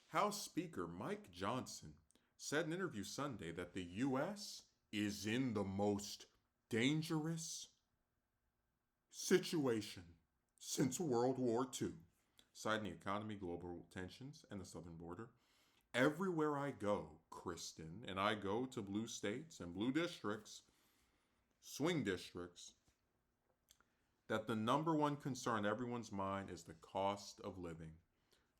House Speaker Mike Johnson said in an interview Sunday that the U.S. is in the most dangerous situation since World War II, citing the economy, global tensions, and the southern border. Everywhere I go, Kristen, and I go to blue states and blue districts, swing districts, that the number one concern in everyone's mind is the cost of living.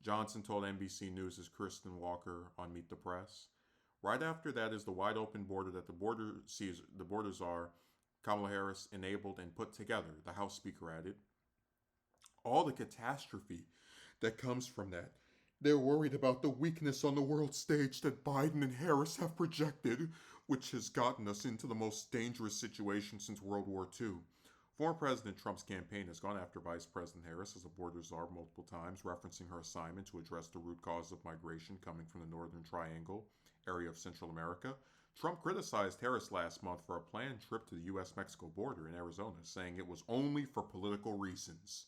Johnson told NBC News' Kristen Walker on Meet the Press. Right after that is the wide open border that the borders are Kamala Harris enabled and put together, the House Speaker added. All the catastrophe that comes from that. They're worried about the weakness on the world stage that Biden and Harris have projected, which has gotten us into the most dangerous situation since World War II. Former President Trump's campaign has gone after Vice President Harris as a border czar multiple times, referencing her assignment to address the root cause of migration coming from the Northern Triangle area of Central America. Trump criticized Harris last month for a planned trip to the U.S. Mexico border in Arizona, saying it was only for political reasons.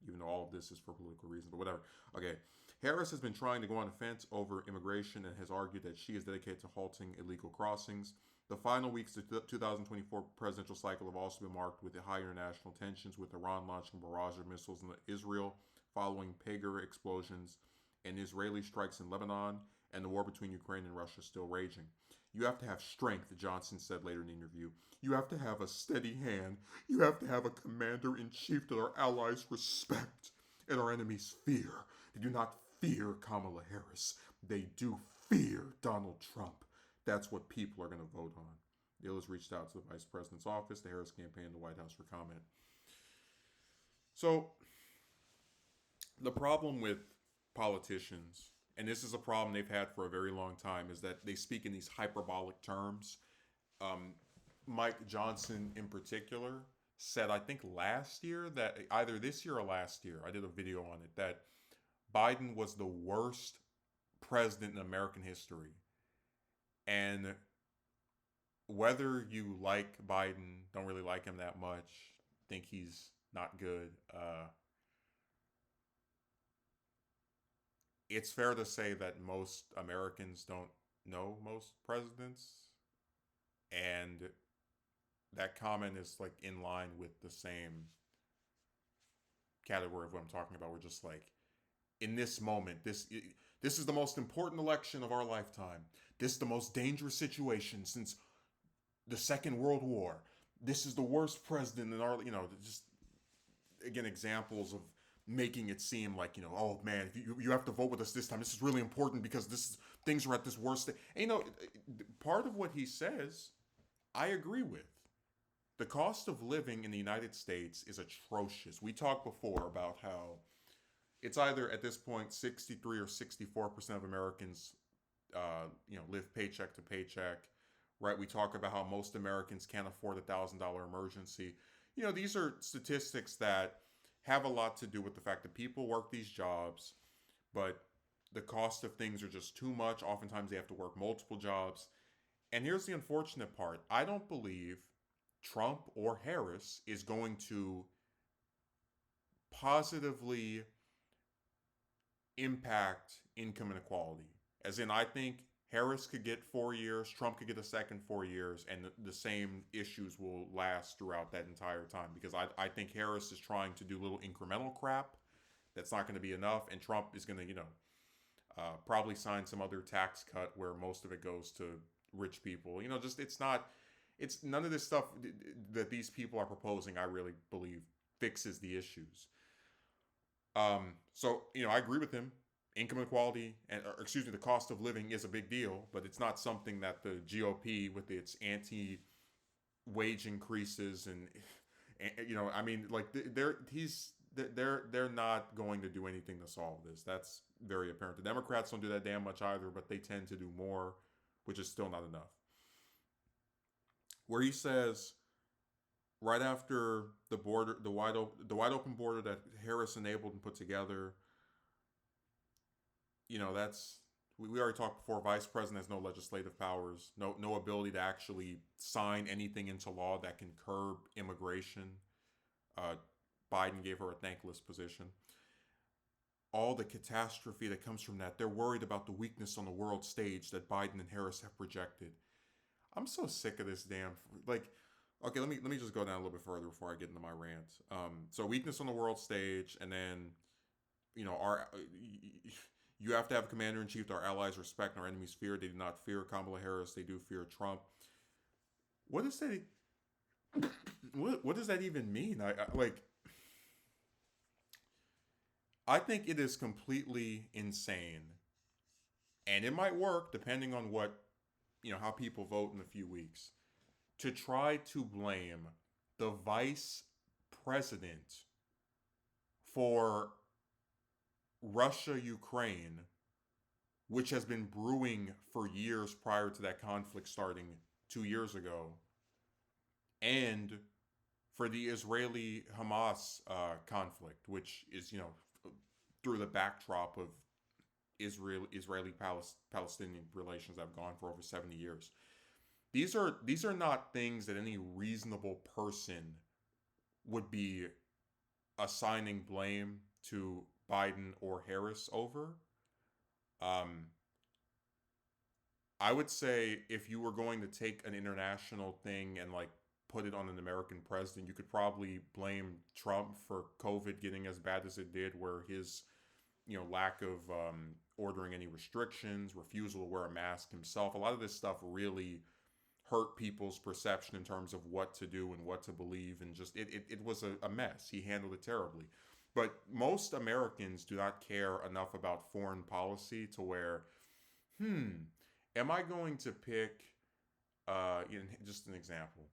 Even though all of this is for political reasons, but whatever. Okay. Harris has been trying to go on a fence over immigration and has argued that she is dedicated to halting illegal crossings. The final weeks of the 2024 presidential cycle have also been marked with the high international tensions, with Iran launching a barrage of missiles into Israel following Pager explosions and Israeli strikes in Lebanon, and the war between Ukraine and Russia still raging. You have to have strength, Johnson said later in the interview. You have to have a steady hand. You have to have a commander in chief that our allies respect and our enemies fear. They do not fear Kamala Harris. They do fear Donald Trump. That's what people are going to vote on. Deal has reached out to the vice president's office, the Harris campaign, and the White House for comment. So, the problem with politicians, and this is a problem they've had for a very long time, is that they speak in these hyperbolic terms. Mike Johnson, in particular, said, I think last year, that either this year or last year, I did a video on it, that Biden was the worst president in American history. And whether you like Biden, don't really like him that much, think he's not good, it's fair to say that most Americans don't know most presidents, and that comment is like in line with the same category of what I'm talking about. We're just like, in this moment, this is the most important election of our lifetime. This is the most dangerous situation since the Second World War. This is the worst president in our, just again examples of making it seem like, oh man, if you have to vote with us this time. This is really important because things are at this worst. And, part of what he says, I agree with. The cost of living in the United States is atrocious. We talked before about how it's either at this point 63 or 64% of Americans, live paycheck to paycheck, right? We talk about how most Americans can't afford $1,000 emergency. These are statistics that have a lot to do with the fact that people work these jobs, but the cost of things are just too much. Oftentimes they have to work multiple jobs. And here's the unfortunate part. I don't believe Trump or Harris is going to positively impact income inequality. As in, I think Harris could get 4 years, Trump could get a second 4 years, and the same issues will last throughout that entire time. Because I think Harris is trying to do little incremental crap that's not going to be enough, and Trump is going to, probably sign some other tax cut where most of it goes to rich people. It's none of this stuff that these people are proposing, I really believe, fixes the issues. I agree with him. Income inequality the cost of living is a big deal, but it's not something that the GOP with its anti-wage increases they're not going to do anything to solve this. That's very apparent. The Democrats don't do that damn much either, but they tend to do more, which is still not enough. Where he says, right after the border, the wide open border that Harris enabled and put together, that's, we already talked before. Vice president has no legislative powers, no ability to actually sign anything into law that can curb immigration. Biden gave her a thankless position. all the catastrophe that comes from that. They're worried about the weakness on the world stage that Biden and Harris have projected. I'm so sick of this damn like. Okay, let me just go down a little bit further before I get into my rant. So weakness on the world stage, and then our you have to have a commander in chief that our allies respect and our enemies fear. They do not fear Kamala Harris. They do fear Trump. What does that? What does that even mean? I think it is completely insane, and it might work depending on what how people vote in a few weeks, to try to blame the vice president for Russia Ukraine, which has been brewing for years prior to that conflict starting 2 years ago, and for the Israeli Hamas conflict, which is through the backdrop of Israeli Palestinian relations that have gone for over 70 years. These are not things that any reasonable person would be assigning blame to Biden or Harris over. I would say if you were going to take an international thing and put it on an American president, you could probably blame Trump for COVID getting as bad as it did, where his lack of ordering any restrictions, refusal to wear a mask himself, a lot of this stuff really hurt people's perception in terms of what to do and what to believe, and just it was a mess. He handled it terribly. But most Americans do not care enough about foreign policy to where, am I going to pick, just an example,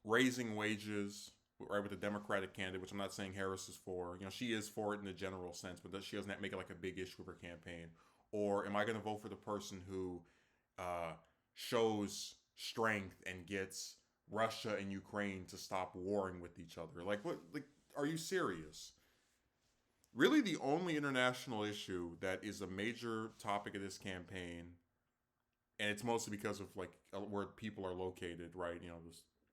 raising wages, right, with the Democratic candidate, which I'm not saying Harris is for. She is for it in a general sense, but she doesn't make it like a big issue of her campaign. Or am I going to vote for the person who shows strength and gets Russia and Ukraine to stop warring with each other? What? Are you serious? Really, the only international issue that is a major topic of this campaign, and it's mostly because of where people are located, right?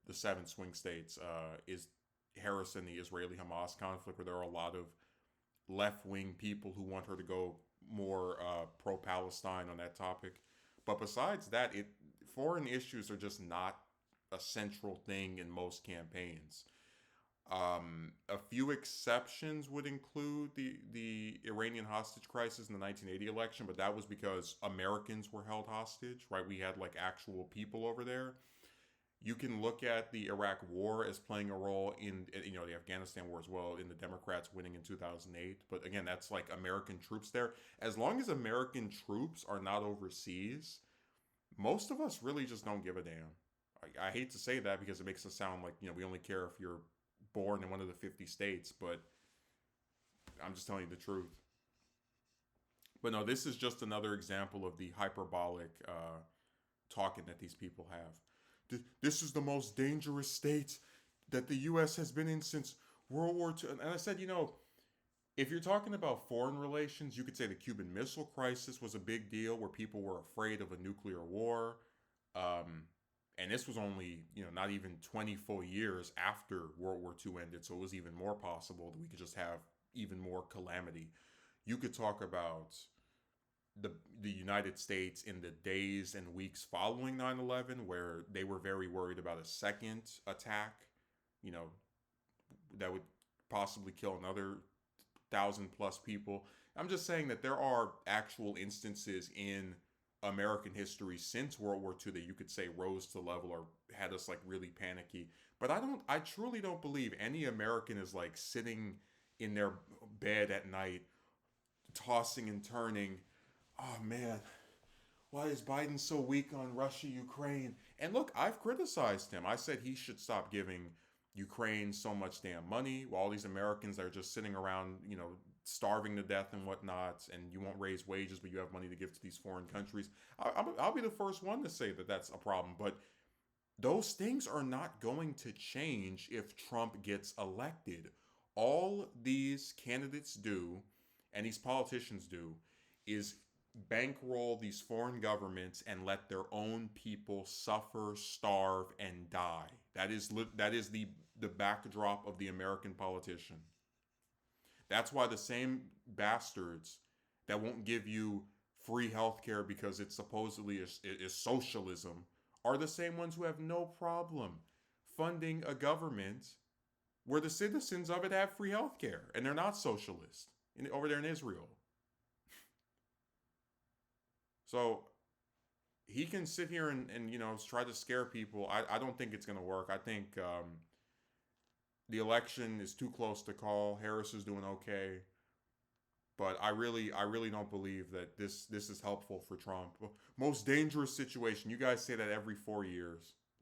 The 7 swing states, is Harris and the Israeli-Hamas conflict, where there are a lot of left-wing people who want her to go more pro-Palestine on that topic. But besides that, foreign issues are just not a central thing in most campaigns. A few exceptions would include the Iranian hostage crisis in the 1980 election, but that was because Americans were held hostage, right? We had actual people over there. You can look at the Iraq War as playing a role in the Afghanistan War as well, in the Democrats winning in 2008. But again, that's American troops there. As long as American troops are not overseas, most of us really just don't give a damn. I hate to say that because it makes us sound like we only care if you're born in one of the 50 states, but I'm just telling you the truth. But no, this is just another example of the hyperbolic talking that these people have. This is the most dangerous state that the U.S. has been in since World War II. And I said, if you're talking about foreign relations, you could say the Cuban Missile Crisis was a big deal, where people were afraid of a nuclear war. And this was only, not even 20 full years after World War II ended, so it was even more possible that we could just have even more calamity. You could talk about the United States in the days and weeks following 9/11, where they were very worried about a second attack, that would possibly kill another 1,000+ people. I'm just saying that there are actual instances in American history since World War II that you could say rose to the level or had us really panicky. But I truly don't believe any American is sitting in their bed at night, tossing and turning. Oh man, why is Biden so weak on Russia, Ukraine? And look, I've criticized him. I said he should stop giving Ukraine so much damn money, while all these Americans that are just sitting around, starving to death and whatnot, and you won't raise wages, but you have money to give to these foreign countries. I'll be the first one to say that that's a problem, but those things are not going to change if Trump gets elected. All these candidates do, and these politicians do, is bankroll these foreign governments and let their own people suffer, starve, and die. That is the backdrop of the American politician. That's why the same bastards that won't give you free healthcare because it supposedly is socialism are the same ones who have no problem funding a government where the citizens of it have free healthcare and they're not socialist over there in Israel. So he can sit here and try to scare people. I don't think it's going to work. I think the election is too close to call. Harris is doing okay, but I really don't believe that this is helpful for Trump. Most dangerous situation. You guys say that every 4 years.